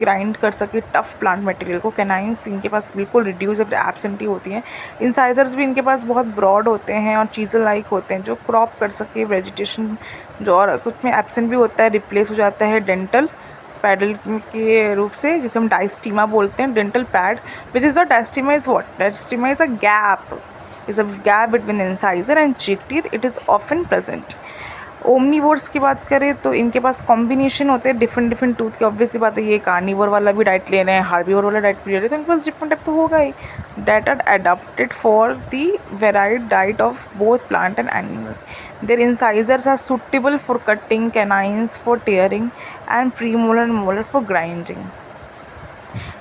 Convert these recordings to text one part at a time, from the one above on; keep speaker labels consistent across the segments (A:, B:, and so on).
A: Grind कर सके tough plant material को। कैनाइन्स इनके पास बिल्कुल रिड्यूस एब्सेंटी होती हैं। इंसाइजर्स भी इनके पास बहुत ब्रॉड होते हैं और चीज़ल लाइक होते हैं जो क्रॉप कर सके वेजिटेशन, जो और कुछ में एब्सेंट भी होता है, रिप्लेस हो जाता है डेंटल पैडल के रूप से, जिसे हम डायस्टीमा बोलते हैं। Dental pad which is a diastema is what? Diastema is a gap, is a gap between incisor and cheek teeth. It is often present. Omnivores की बात करें तो इनके पास कॉम्बिनेशन होते हैं डिफरेंट डिफरेंट टूथ के। ऑब्वियसली बात है, ये कार्निवोर वाला भी डाइट ले रहे हैं, हार्बीवोर वाला डाइट भी ले रहे हैं, तो इनके पास डिफरेंट टाइप तो होगा ही। That are adopted for the varied diet of both plant and animals. Their incisors are suitable for cutting, canines for tearing and premolar and molar for grinding.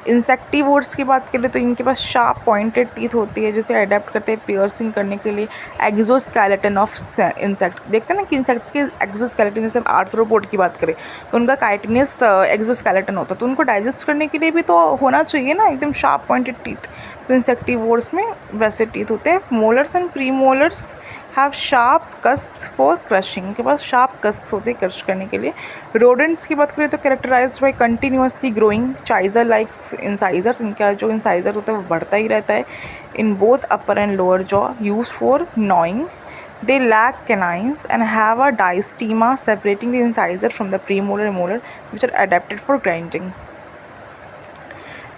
A: Insectivores की बात करें तो इनके पास शार्प पॉइंटेड टीथ होती है जिसे adapt करते हैं पियर्सिंग करने के लिए। एक्सोस्केलेटन ऑफ इंसेक्ट, देखते हैं ना कि इंसेक्ट्स के एक्सोस्केलेटन, जैसे आर्थ्रोपोड की बात करें तो उनका काइटिनस एक्सोस्केलेटन होता है, तो उनको डाइजेस्ट करने के लिए भी तो होना चाहिए ना एकदम शार्प पॉइंटेड टीथ। तो इंसेक्टिवोर्स में वैसे टीथ होते हैं। Molars and premolars have sharp cusps for crushing, के पास शार्प कस्प्स होते हैं क्रश करने के लिए। रोडेंट्स की बात करें तो characterized by continuously growing chisel like incisors, इनका जो इंसाइजर होता है वो बढ़ता ही रहता है in both upper and lower jaw, use for gnawing. They lack canines and have a diastema separating the incisor from the premolar and molar, which are adapted for grinding.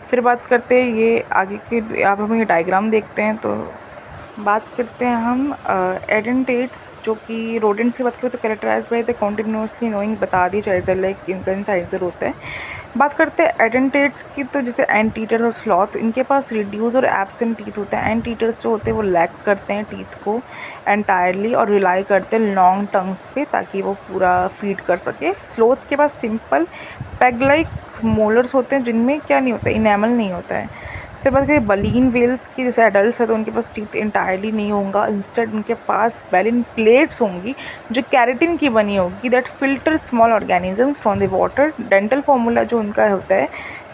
A: फिर बात करते हैं ये आगे के, आप हमें ये डायग्राम देखते हैं तो बात करते हैं हम एडेंटेट्स, जो कि रोडेंट्स की बात करें तो characterise by the continuously knowing, बता दी चाइजर लाइक इनका इंसाइजर होता है। बात करते हैं एडेंटेट्स की, तो जैसे एंटीटर और स्लॉथ, इनके पास रिड्यूस और एब्सेंट टीथ होते हैं। एंटीटर्स जो होते हैं वो लैक करते हैं टीथ को एंटायरली और रिलाई करते हैं लॉन्ग टंग्स पे ताकि वो पूरा फीड कर सके। स्लोथ के पास सिंपल पेग लाइक मोलर्स होते हैं जिनमें क्या नहीं होता है, इनेमल नहीं होता है। फिर बात करें बलीन वेल्स की, जैसे एडल्ट है तो उनके पास टीथ इंटायरली नहीं होगा, इंस्टेड उनके पास बैलिन प्लेट्स होंगी जो कैरेटिन की बनी होगी, that filter small organisms from the water. Dental formula जो उनका होता है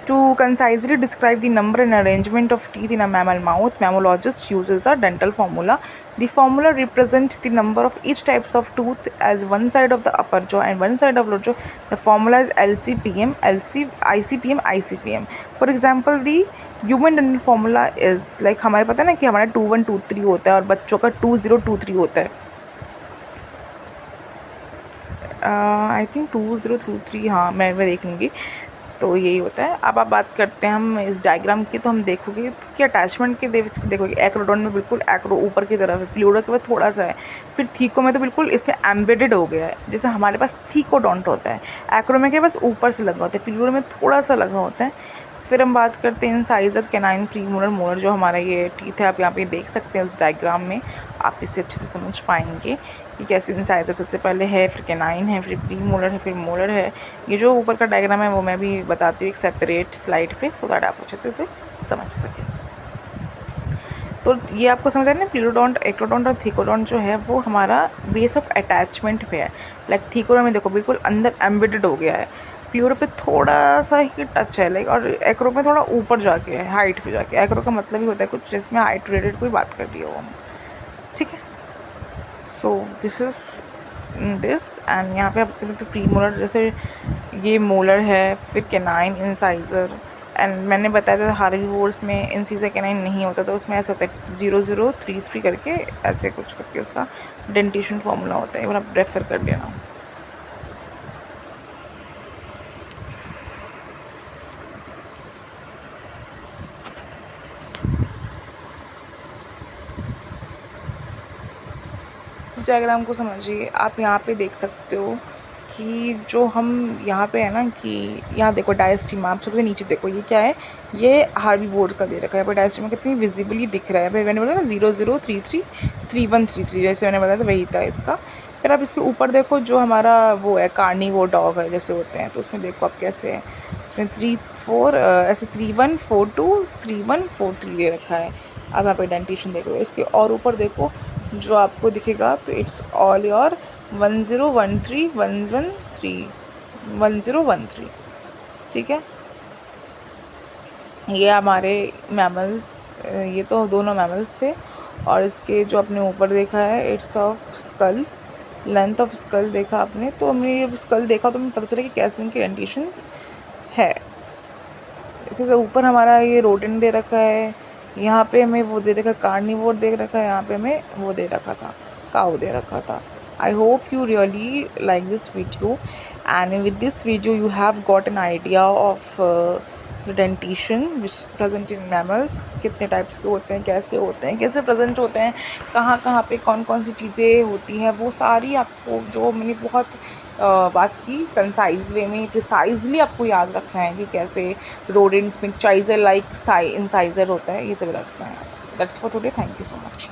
A: to concisely describe the number and arrangement of teeth in a mammal mouth, mammologist uses the dental formula. The formula represents the number of each types of tooth as one side of the upper jaw and one side of lower jaw. The formula is LCPM, ICPM, ICPM. For example, the human dental formula is like, हमारे पता है ना कि हमारा 2123 होता है और बच्चों का 2023 होता है। आई थिंक 2023, हाँ मैं देख लूँगी, तो यही होता है। अब आप बात करते हैं हम इस डायग्राम की, तो हम देखोगे तो कि अटैचमेंट के देखोगे एक्रोडोन में बिल्कुल एक्रो ऊपर की तरफ है, फ्लूरो के बाद थोड़ा सा है, फिर थीको में तो बिल्कुल इसमें एम्बेडेड हो गया है। जैसे हमारे पास थीकोडोंट होता है, एक्रो में के बस ऊपर से लगा होता है, फ्लूरो में थोड़ा सा लगा होता है। फिर हम बात करते हैं इंसाइजर्स, कैनाइन, प्रीमोलर, मोलर, जो हमारा ये टीथ है आप यहाँ पे देख सकते हैं इस डायग्राम में, आप इसे अच्छे से समझ पाएंगे कि कैसे इंसाइजर सबसे पहले है, फिर कैनाइन है, फिर प्रीमोलर है, फिर मोलर है। ये जो ऊपर का डायग्राम है वो मैं भी बताती हूँ एक सेपरेट स्लाइड पे, सो दैट आप अच्छे से उसे समझ सकें। तो ये आपको समझ आ रहा है ना, प्लूरोडोंट, एक्रोडोंट और थीकोडोंट जो है वो हमारा बेस ऑफ अटैचमेंट पे है। लाइक थीकोडोंट में देखो बिल्कुल अंदर एम्बेडेड हो गया है, प्लूरो पे थोड़ा सा ही टच है लाइक, और एक्रो में थोड़ा ऊपर जाके है, हाइट पे जाके। एक्रो का मतलब ही होता है कुछ जिसमें हाइट रिलेटेड कोई बात कर रही हो हम, ठीक है। So this is this, and यहाँ पे आप तो प्रीमोलर, जैसे ये मोलर है, फिर कैनाइन, इंसाइजर, एंड मैंने बताया था हार्बीवोर्स में इंसाइजर कैनाइन नहीं होता, तो उसमें ऐसा होता है 0033 करके ऐसे कुछ करके उसका डेंटेशन फार्मूला होता है, वो आप रेफर कर लेना। इस डायग्राम को समझिए, आप यहाँ पे देख सकते हो कि जो हम यहाँ पे है ना कि यहाँ देखो डायस्टीमा, आप सबसे नीचे देखो ये क्या है, ये हार्बीवोर का दे रखा है। यहाँ पे डायस्टीमा कितनी विजिबली दिख रहा है, भाई मैंने बोला ना 0033 3133, जैसे मैंने बताया था वही था इसका। फिर आप इसके ऊपर देखो जो हमारा वो है कार्निवोर डॉग है जैसे होते हैं, तो उसमें देखो आप कैसे है, इसमें 34 ऐसे 3142 3143 दे रखा है। अब यहाँ पे डेंटेशन देखो, इसके और ऊपर देखो जो आपको दिखेगा, तो इट्स ऑल योर 1013 113 1013, ठीक है। ये हमारे मैमल्स, ये तो दोनों मैमल्स थे, और इसके जो आपने ऊपर देखा है it's of skull, length of skull देखा आपने, तो हमने ये स्कल देखा तो हमें पता चला कि कैसे इनकी डेंटेशंस है। इससे ऊपर हमारा ये रोडेंट दे रखा है, यहाँ पे हमें वो दे रखा है कार्निवोर दे रखा है, यहाँ पे हमें वो दे रखा था काऊ दे रखा था. I hope you really like this video, and with this video you have got an idea of the dentition which present in mammals. कितने टाइप्स के होते हैं, कैसे प्रेजेंट होते हैं, कहाँ कहाँ पे कौन कौन सी चीज़ें होती हैं, वो सारी आपको जो मैंने बहुत बात की कंसाइज वे में प्रिसाइजली आपको याद रखना है कि कैसे रोडेंट्स में चाइजर लाइक इंसाइजर होता है, ये सब रखना है. That's for today. Thank you so much.